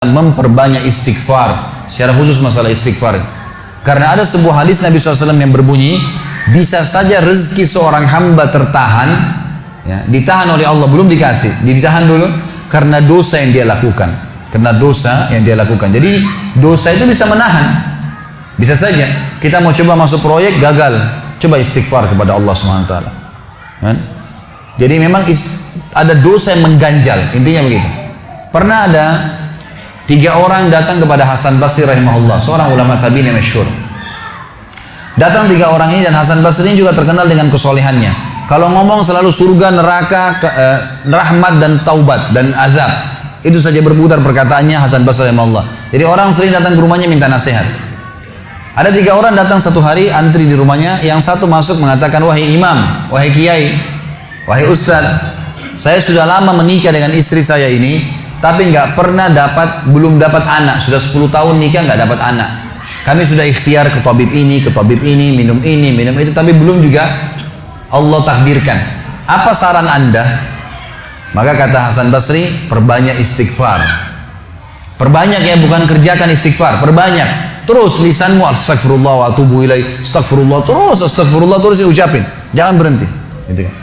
Memperbanyak istighfar, secara khusus masalah istighfar. Karena ada sebuah hadis Nabi SAW yang berbunyi, bisa saja rezeki seorang hamba tertahan, ya, ditahan oleh Allah, belum dikasih, ditahan dulu karena dosa yang dia lakukan. Karena dosa yang dia lakukan. Jadi dosa itu bisa menahan. Bisa saja kita mau coba masuk proyek gagal, coba istighfar kepada Allah SWT. Kan? Jadi memang ada dosa yang mengganjal, intinya begitu. Pernah ada 3 orang datang kepada Hasan Basri rahimahullah, seorang ulama tabi'in yang masyhur. Datang 3 orang ini, dan Hasan Basri ini juga terkenal dengan kesolehannya. Kalau ngomong selalu surga, neraka, rahmat dan taubat dan azab. Itu saja berputar perkataannya Hasan Basri rahimahullah. Jadi orang sering datang ke rumahnya minta nasihat. Ada 3 orang datang satu hari antri di rumahnya. Yang satu masuk mengatakan, wahai imam, wahai kiai, wahai ustaz, saya sudah lama menikah dengan istri saya ini, tapi belum dapat anak. Sudah 10 tahun nikah nggak dapat anak. Kami sudah ikhtiar ke tabib ini, minum itu, tapi belum juga Allah takdirkan. Apa saran anda? Maka kata Hasan Basri, perbanyak istighfar. Perbanyak ya, bukan kerjakan istighfar, perbanyak. Terus lisanmu astagfirullah wa atubu ilaih, astagfirullah terus diucapin, jangan berhenti. Gitu kan.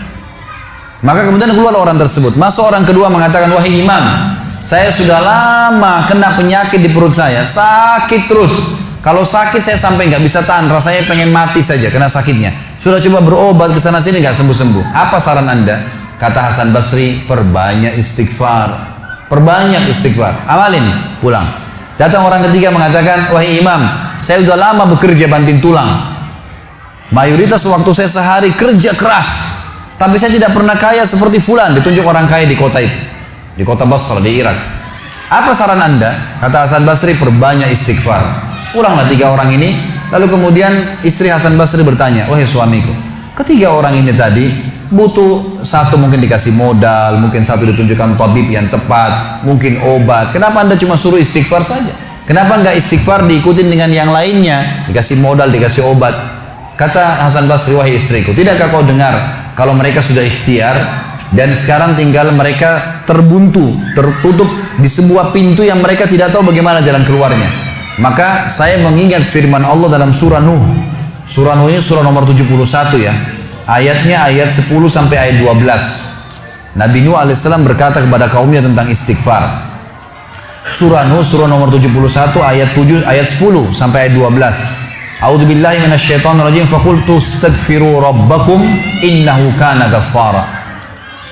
Maka kemudian keluar orang tersebut. Masuk orang kedua mengatakan, wahai imam, saya sudah lama kena penyakit di perut saya, sakit terus. Kalau sakit saya sampai nggak bisa tahan, rasanya pengen mati saja kena sakitnya. Sudah coba berobat ke sana sini nggak sembuh-sembuh. Apa saran anda? Kata Hasan Basri, perbanyak istighfar. Perbanyak istighfar. Amalin, pulang. Datang orang ketiga mengatakan, wahai imam, saya sudah lama bekerja banting tulang. Mayoritas waktu saya sehari kerja keras, tapi saya tidak pernah kaya seperti fulan. Ditunjuk orang kaya di kota itu, di kota Basra, di Irak. Apa saran anda? Kata Hasan Basri, perbanyak istighfar. Pulanglah 3 orang ini. Lalu kemudian istri Hasan Basri bertanya, wahai suamiku, ketiga orang ini tadi butuh, satu mungkin dikasih modal, mungkin satu ditunjukkan tabib yang tepat, mungkin obat. Kenapa anda cuma suruh istighfar saja? Kenapa enggak istighfar diikutin dengan yang lainnya? Dikasih modal, dikasih obat. Kata Hasan Basri, wahai istriku, tidakkah kau dengar kalau mereka sudah ikhtiar dan sekarang tinggal mereka terbuntu, tertutup di sebuah pintu yang mereka tidak tahu bagaimana jalan keluarnya. Maka saya mengingat firman Allah dalam surah Nuh. Surah Nuh ini surah nomor 71 ya. Ayatnya ayat 10 sampai ayat 12. Nabi Nuh alaihissalam berkata kepada kaumnya tentang istighfar. Surah Nuh surah nomor 71 ayat 10 sampai ayat 12. A'udzubillahi minasyaitonirrajim, faqultu astaghfiru rabbakum innahu kana ghaffara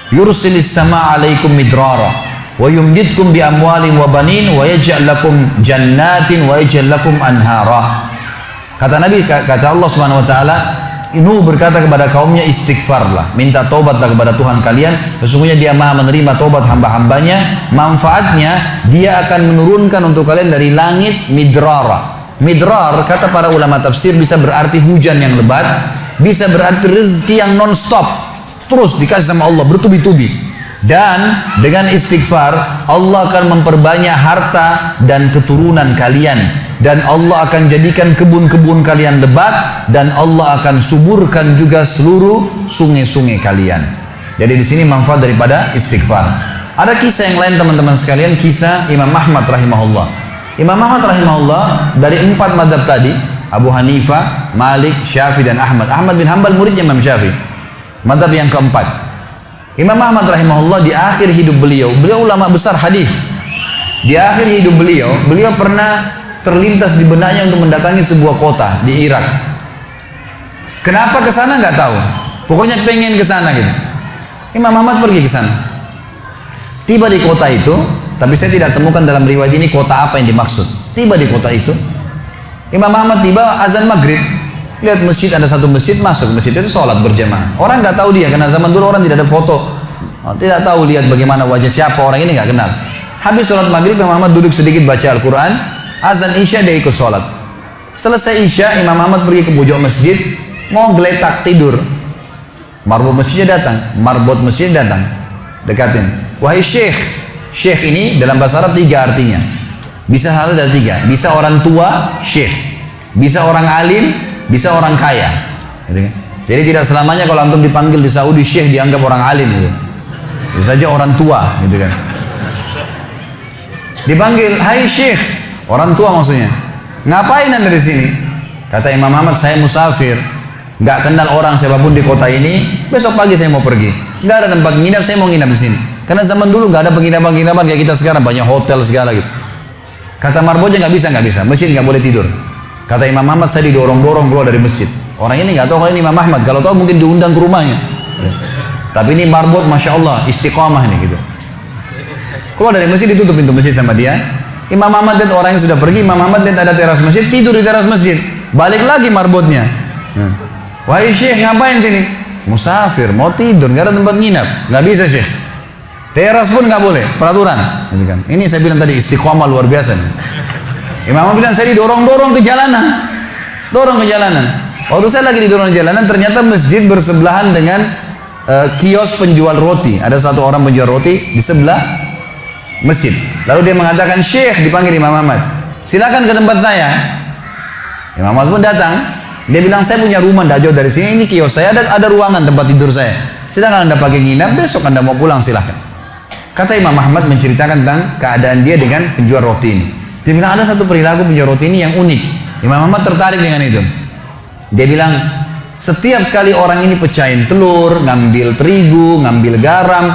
yursilis samaa 'alaikum midrara wa yumdidkum bi amwalin wa banin wa yaj'al lakum jannatin wa yaj'al lakum anhara. Kata Nabi, kata Allah Subhanahu wa taala, Nuh berkata kepada kaumnya, istighfarlah, minta taubatlah kepada Tuhan kalian, sesungguhnya Dia Maha menerima taubat hamba-hambanya. Manfaatnya Dia akan menurunkan untuk kalian dari langit midrara. Midrar kata para ulama tafsir bisa berarti hujan yang lebat, bisa berarti rezeki yang non-stop, terus dikasih sama Allah bertubi-tubi. Dan dengan istighfar Allah akan memperbanyak harta dan keturunan kalian, dan Allah akan jadikan kebun-kebun kalian lebat, dan Allah akan suburkan juga seluruh sungai-sungai kalian. Jadi di sini manfaat daripada istighfar. Ada kisah yang lain teman-teman sekalian, kisah Imam Ahmad rahimahullah. Imam Ahmad rahimahullah dari 4 mazhab tadi, Abu Hanifah, Malik, Syafi'i dan Ahmad. Ahmad bin Hanbal muridnya Imam Syafi'i. Mazhab yang keempat. Imam Ahmad rahimahullah di akhir hidup beliau ulama besar hadis. Di akhir hidup beliau pernah terlintas di benaknya untuk mendatangi sebuah kota di Irak. Kenapa ke sana nggak tahu. Pokoknya pengen ke sana gitu. Imam Ahmad pergi ke sana. Tiba di kota itu, tapi saya tidak temukan dalam riwayat ini kota apa yang dimaksud. Tiba di kota itu, Imam Ahmad tiba azan maghrib. Lihat masjid, ada satu masjid, masuk masjid itu sholat berjamaah. Orang nggak tahu dia, karena zaman dulu orang tidak ada foto, tidak tahu lihat bagaimana wajah siapa orang ini, nggak kenal. Habis sholat maghrib, Imam Ahmad duduk sedikit baca Al-Quran. Azan isya dia ikut sholat. Selesai isya, Imam Ahmad pergi ke pojok masjid, mau geletak tidur. Marbot masjidnya datang, dekatin. Wahai syekh. Syekh ini dalam bahasa Arab 3 artinya. Bisa satu dari 3. Bisa orang tua, syekh. Bisa orang alim, bisa orang kaya. Jadi tidak selamanya kalau antum dipanggil di Saudi syekh dianggap orang alim gitu. Bisa saja orang tua gitu kan. Dipanggil, hai syekh, orang tua maksudnya. Ngapain anda di sini? Kata Imam Ahmad, saya musafir, nggak kenal orang siapapun di kota ini. Besok pagi saya mau pergi, nggak ada tempat nginap, saya mau nginap di sini. Karena zaman dulu nggak ada penginapan-penginapan kayak kita sekarang, banyak hotel segala gitu. Kata marbotnya nggak bisa, masjid nggak boleh tidur. Kata Imam Ahmad, saya didorong-dorong keluar dari masjid. Orang ini nggak tahu kalau ini Imam Ahmad, kalau tahu mungkin diundang ke rumahnya. Tapi ini marbot, masya Allah, istiqamah nih gitu. Keluar dari masjid, ditutup pintu masjid sama dia. Imam Ahmad lihat orang yang sudah pergi, Imam Ahmad lihat ada teras masjid, tidur di teras masjid. Balik lagi marbotnya. Wahai syekh, ngapain sini? Musafir, mau tidur, nggak ada tempat nginap. Nggak bisa syekh. Teras pun nggak boleh, peraturan. Ini saya bilang tadi istiqamah luar biasa nih. Imam Ahmad bilang, saya didorong-dorong ke jalanan. Dorong ke jalanan. Waktu saya lagi didorong ke jalanan, ternyata masjid bersebelahan dengan kios penjual roti. Ada satu orang penjual roti di sebelah masjid. Lalu dia mengatakan, syekh, dipanggil Imam Ahmad, silakan ke tempat saya. Imam Ahmad pun datang. Dia bilang, saya punya rumah tidak jauh dari sini, ini kios saya, ada ruangan tempat tidur saya. Silakan anda pakai nginap, besok anda mau pulang silakan. Kata Imam Ahmad menceritakan tentang keadaan dia dengan penjual roti ini. Dia bilang, ada satu perilaku penjual roti ini yang unik. Imam Ahmad tertarik dengan itu. Dia bilang, setiap kali orang ini pecahin telur, ngambil terigu, ngambil garam,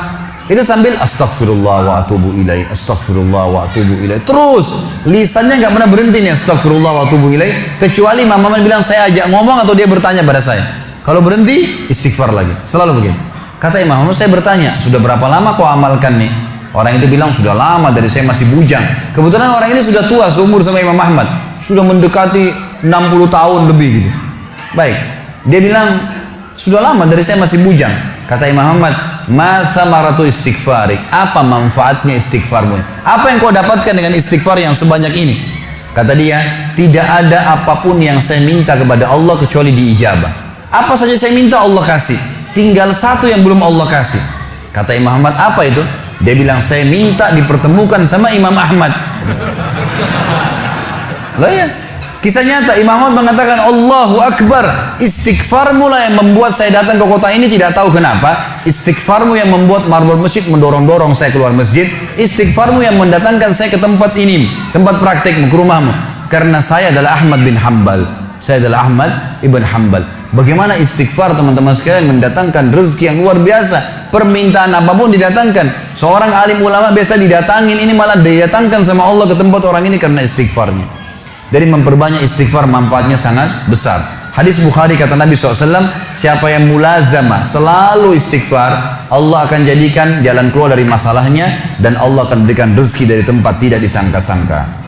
itu sambil astagfirullah wa atubu ilaih, astagfirullah wa atubu ilaih. Terus lisannya nggak pernah berhenti nih, astagfirullah wa atubu ilaih, kecuali Imam Ahmad bilang, saya ajak ngomong atau dia bertanya pada saya. Kalau berhenti, istighfar lagi. Selalu begitu. Kata Imam Ahmad, saya bertanya, sudah berapa lama kau amalkan nih? Orang itu bilang, sudah lama, dari saya masih bujang. Kebetulan orang ini sudah tua seumur sama Imam Ahmad, sudah mendekati 60 tahun lebih gitu. Baik, dia bilang, sudah lama, dari saya masih bujang. Kata Imam Ahmad, ma thamaratu istighfarik, apa manfaatnya istighfarmu? Apa yang kau dapatkan dengan istighfar yang sebanyak ini? Kata dia, tidak ada apapun yang saya minta kepada Allah kecuali diijabah. Apa saja saya minta Allah kasih, tinggal satu yang belum Allah kasih. Kata Imam Ahmad, apa itu? Dia bilang, saya minta dipertemukan sama Imam Ahmad. Lah ya, kisah nyata. Imam Ahmad mengatakan, Allahu Akbar, istighfarmu lah yang membuat saya datang ke kota ini, tidak tahu kenapa. Istighfarmu yang membuat marbot masjid mendorong-dorong saya keluar masjid. Istighfarmu yang mendatangkan saya ke tempat ini, tempat praktekmu, ke rumahmu. Karena saya adalah Ahmad bin Hanbal. Saya adalah Ahmad ibn Hanbal. Bagaimana istighfar teman-teman sekalian mendatangkan rezeki yang luar biasa. Permintaan apapun didatangkan. Seorang alim ulama biasa didatangin, ini malah didatangkan sama Allah ke tempat orang ini karena istighfarnya. Dari memperbanyak istighfar manfaatnya sangat besar. Hadis Bukhari kata Nabi SAW, siapa yang mulazamah selalu istighfar, Allah akan jadikan jalan keluar dari masalahnya dan Allah akan berikan rezeki dari tempat tidak disangka-sangka.